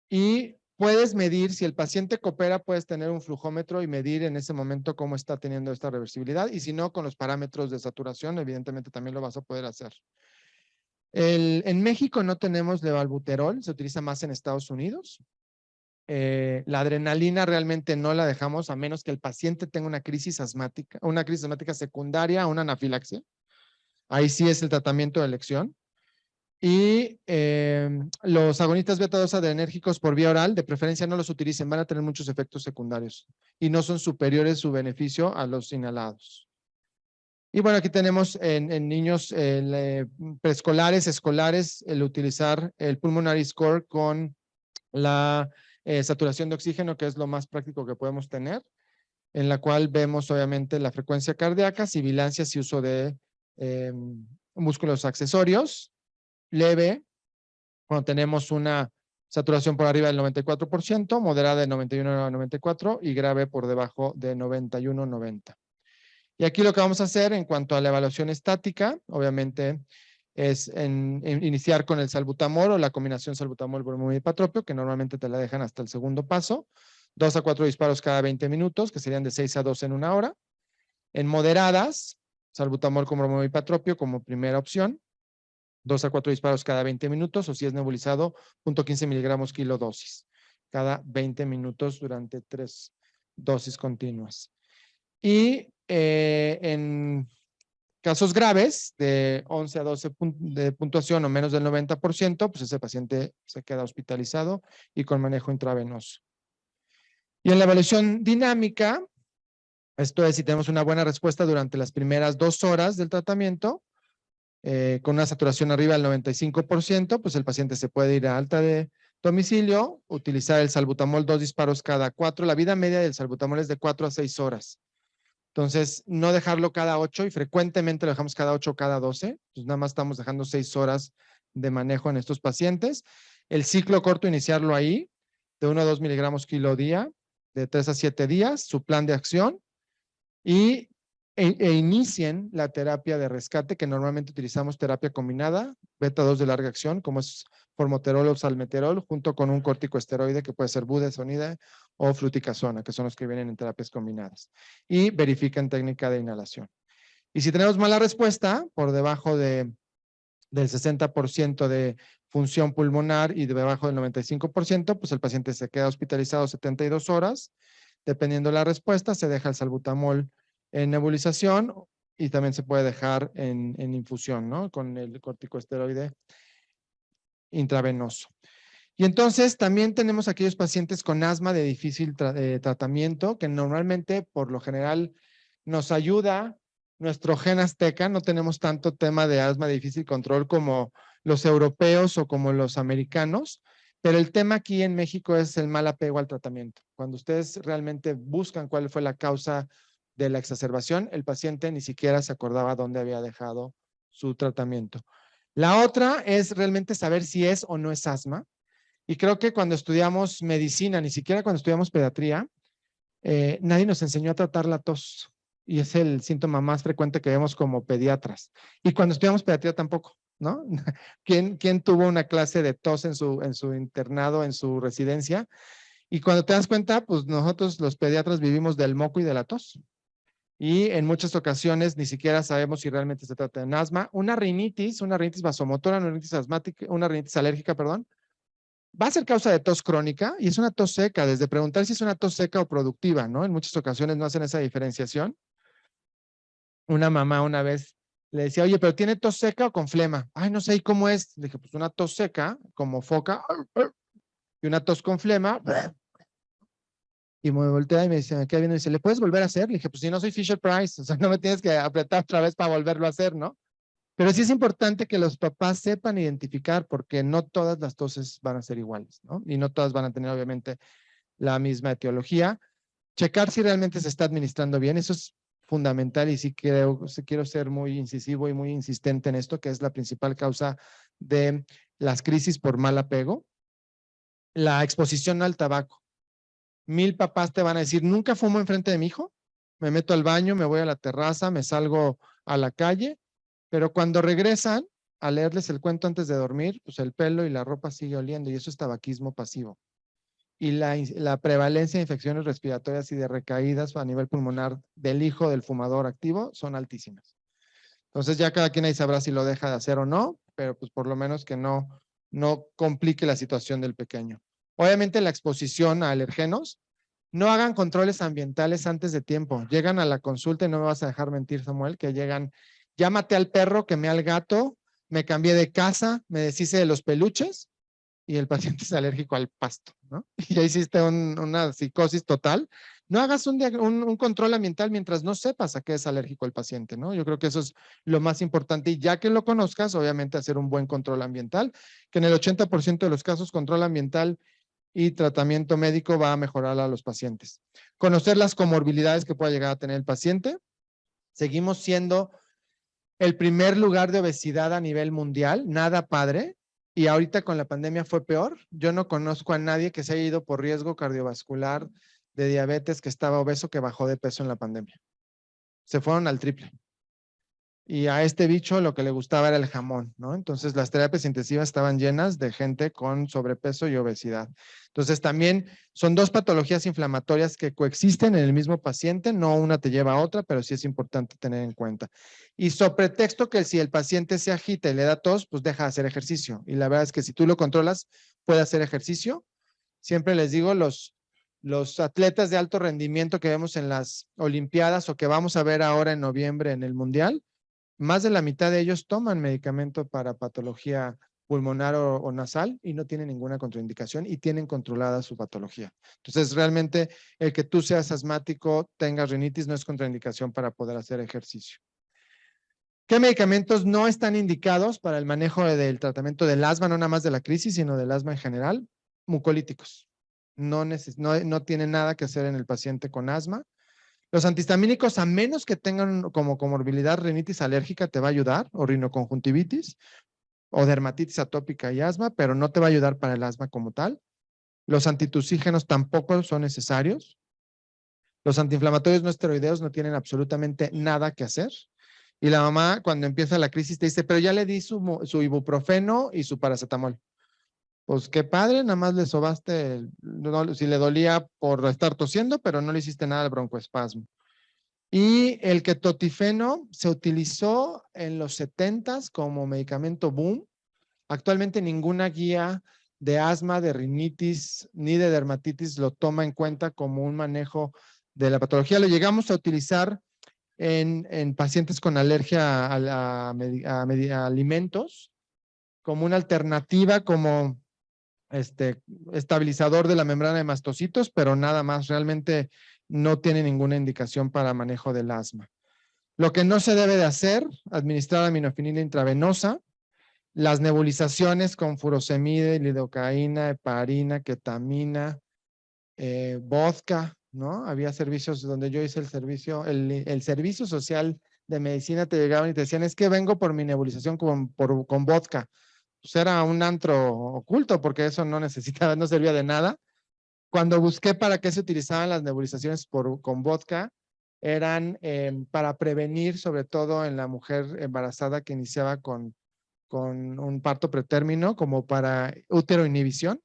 Y puedes medir, si el paciente coopera, puedes tener un flujómetro y medir en ese momento cómo está teniendo esta reversibilidad. Y si no, con los parámetros de saturación, evidentemente también lo vas a poder hacer. En México no tenemos levalbuterol, se utiliza más en Estados Unidos. La adrenalina realmente no la dejamos a menos que el paciente tenga una crisis asmática secundaria a una anafilaxia. Ahí sí es el tratamiento de elección. Y los agonistas beta-2 adrenérgicos por vía oral, de preferencia no los utilicen, van a tener muchos efectos secundarios y no son superiores su beneficio a los inhalados. Y bueno, aquí tenemos en niños preescolares, escolares, el utilizar el Pulmonary Score con la saturación de oxígeno, que es lo más práctico que podemos tener, en la cual vemos obviamente la frecuencia cardíaca, sibilancias y uso de músculos accesorios, leve, cuando tenemos una saturación por arriba del 94%, moderada de 91 a 94 y grave por debajo de 91 a 90. Y aquí lo que vamos a hacer en cuanto a la evaluación estática, obviamente, es iniciar con el salbutamol o la combinación salbutamol-bromuro y hipatropio, que normalmente te la dejan hasta el segundo paso. 2 a 4 disparos cada 20 minutos, que serían de 6 a 12 en una hora. En moderadas, salbutamol con bromuro y hipatropio como primera opción. 2 a 4 disparos cada 20 minutos, o si es nebulizado, 0.15 miligramos kilo dosis, cada 20 minutos durante 3 dosis continuas. Y en casos graves de 11 a 12 de puntuación o menos del 90%, pues ese paciente se queda hospitalizado y con manejo intravenoso. Y en la evaluación dinámica, esto es si tenemos una buena respuesta durante las primeras 2 horas del tratamiento, con una saturación arriba del 95%, pues el paciente se puede ir a alta de domicilio, utilizar el salbutamol 2 disparos cada 4. La vida media del salbutamol es de 4 a 6 horas. Entonces, no dejarlo cada 8 y frecuentemente lo dejamos cada 8 o cada 12. Pues nada más estamos dejando 6 horas de manejo en estos pacientes. El ciclo corto, iniciarlo ahí, de 1 a 2 miligramos kilo día, de 3 a 7 días, su plan de acción, y inicien la terapia de rescate, que normalmente utilizamos terapia combinada, beta 2 de larga acción, como es formoterol o salmeterol, junto con un corticoesteroide que puede ser budesonida o fluticasona, que son los que vienen en terapias combinadas. Y verifiquen técnica de inhalación. Y si tenemos mala respuesta, por debajo del 60% de función pulmonar y debajo del 95%, pues el paciente se queda hospitalizado 72 horas. Dependiendo de la respuesta, se deja el salbutamol en nebulización y también se puede dejar en infusión, ¿no? Con el corticoesteroide intravenoso. Y entonces también tenemos aquellos pacientes con asma de difícil tratamiento, que normalmente, por lo general, nos ayuda nuestro gen azteca. No tenemos tanto tema de asma de difícil control como los europeos o como los americanos, pero el tema aquí en México es el mal apego al tratamiento. Cuando ustedes realmente buscan cuál fue la causa de la exacerbación, el paciente ni siquiera se acordaba dónde había dejado su tratamiento. La otra es realmente saber si es o no es asma. Y creo que cuando estudiamos medicina, ni siquiera cuando estudiamos pediatría, nadie nos enseñó a tratar la tos. Y es el síntoma más frecuente que vemos como pediatras. Y cuando estudiamos pediatría tampoco, ¿no? ¿Quién tuvo una clase de tos en su internado, en su residencia? Y cuando te das cuenta, pues nosotros los pediatras vivimos del moco y de la tos. Y en muchas ocasiones ni siquiera sabemos si realmente se trata de asma. Una rinitis vasomotora, una rinitis asmática, una rinitis alérgica, perdón, va a ser causa de tos crónica y es una tos seca, desde preguntar si es una tos seca o productiva, ¿no? En muchas ocasiones no hacen esa diferenciación. Una mamá una vez le decía, oye, ¿pero tiene tos seca o con flema? Ay, no sé, ¿y cómo es? Le dije, pues una tos seca, como foca, y una tos con flema. Y me voltea y me dice, me queda viendo y dice, ¿le puedes volver a hacer? Le dije, pues si no soy Fisher Price, o sea, no me tienes que apretar otra vez para volverlo a hacer, ¿no? Pero sí es importante que los papás sepan identificar, porque no todas las toses van a ser iguales, ¿no? Y no todas van a tener, obviamente, la misma etiología. Checar si realmente se está administrando bien, eso es fundamental y sí quiero ser muy incisivo y muy insistente en esto, que es la principal causa de las crisis por mal apego. La exposición al tabaco. 1000 papás te van a decir, nunca fumo enfrente de mi hijo, me meto al baño, me voy a la terraza, me salgo a la calle, pero cuando regresan a leerles el cuento antes de dormir, pues el pelo y la ropa sigue oliendo y eso es tabaquismo pasivo. Y la prevalencia de infecciones respiratorias y de recaídas a nivel pulmonar del hijo del fumador activo son altísimas. Entonces ya cada quien ahí sabrá si lo deja de hacer o no, pero pues por lo menos que no complique la situación del pequeño. Obviamente la exposición a alergenos, no hagan controles ambientales antes de tiempo. Llegan a la consulta y no me vas a dejar mentir, Samuel, que llegan, ya maté al perro, quemé al gato, me cambié de casa, me deshice de los peluches y el paciente es alérgico al pasto, ¿no? Y ya hiciste una psicosis total, no hagas un control ambiental mientras no sepas a qué es alérgico el paciente, ¿no? Yo creo que eso es lo más importante y ya que lo conozcas, obviamente hacer un buen control ambiental, que en el 80% de los casos control ambiental y tratamiento médico va a mejorar a los pacientes. Conocer las comorbilidades que pueda llegar a tener el paciente. Seguimos siendo el primer lugar de obesidad a nivel mundial, nada padre, y ahorita con la pandemia fue peor. Yo no conozco a nadie que se haya ido por riesgo cardiovascular de diabetes que estaba obeso que bajó de peso en la pandemia. Se fueron al triple. Y a este bicho lo que le gustaba era el jamón, ¿no? Entonces las terapias intensivas estaban llenas de gente con sobrepeso y obesidad. Entonces también son dos patologías inflamatorias que coexisten en el mismo paciente, no una te lleva a otra, pero sí es importante tener en cuenta. Y sobre pretexto que si el paciente se agita y le da tos, pues deja de hacer ejercicio. Y la verdad es que si tú lo controlas, puede hacer ejercicio. Siempre les digo, los atletas de alto rendimiento que vemos en las Olimpiadas o que vamos a ver ahora en noviembre en el Mundial, más de la mitad de ellos toman medicamento para patología pulmonar o nasal y no tienen ninguna contraindicación y tienen controlada su patología. Entonces, realmente el que tú seas asmático, tengas rinitis, no es contraindicación para poder hacer ejercicio. ¿Qué medicamentos no están indicados para el manejo del tratamiento del asma, no nada más de la crisis, sino del asma en general? Mucolíticos. No tienen nada que hacer en el paciente con asma. Los antihistamínicos, a menos que tengan como comorbilidad rinitis alérgica, te va a ayudar, o rinoconjuntivitis, o dermatitis atópica y asma, pero no te va a ayudar para el asma como tal. Los antitusígenos tampoco son necesarios. Los antiinflamatorios no esteroideos no tienen absolutamente nada que hacer. Y la mamá, cuando empieza la crisis, te dice, pero ya le di su ibuprofeno y su paracetamol. Pues qué padre, nada más le sobaste, si le dolía por estar tosiendo, pero no le hiciste nada al broncoespasmo. Y el ketotifeno se utilizó en los 70s como medicamento boom. Actualmente ninguna guía de asma, de rinitis ni de dermatitis lo toma en cuenta como un manejo de la patología. Lo llegamos a utilizar en pacientes con alergia a alimentos como una alternativa, como estabilizador de la membrana de mastocitos, pero nada más, realmente no tiene ninguna indicación para manejo del asma. Lo que no se debe de hacer, administrar aminofenila intravenosa, las nebulizaciones con furosemide, lidocaína, heparina, ketamina, vodka, ¿no? Había servicios donde yo hice el servicio social de medicina, te llegaban y te decían, es que vengo por mi nebulización con vodka. Pues era un antro oculto porque eso no necesitaba, no servía de nada. Cuando busqué para qué se utilizaban las nebulizaciones con vodka, eran para prevenir, sobre todo en la mujer embarazada que iniciaba con un parto pretérmino, como para útero inhibición.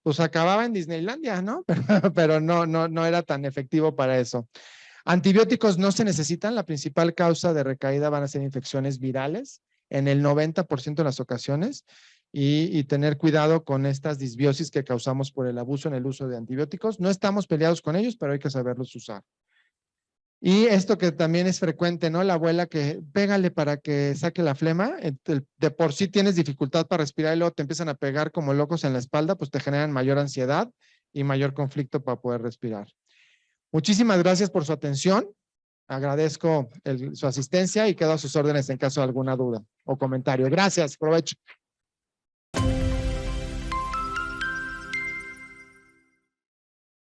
Pues acababa en Disneylandia, ¿no? Pero no era tan efectivo para eso. Antibióticos no se necesitan. La principal causa de recaída van a ser infecciones virales en el 90% de las ocasiones y tener cuidado con estas disbiosis que causamos por el abuso en el uso de antibióticos. No estamos peleados con ellos, pero hay que saberlos usar. Y esto que también es frecuente, ¿no? La abuela que pégale para que saque la flema, de por sí tienes dificultad para respirar y luego te empiezan a pegar como locos en la espalda, pues te generan mayor ansiedad y mayor conflicto para poder respirar. Muchísimas gracias por su atención. Agradezco su asistencia y quedo a sus órdenes en caso de alguna duda o comentario. Gracias, provecho.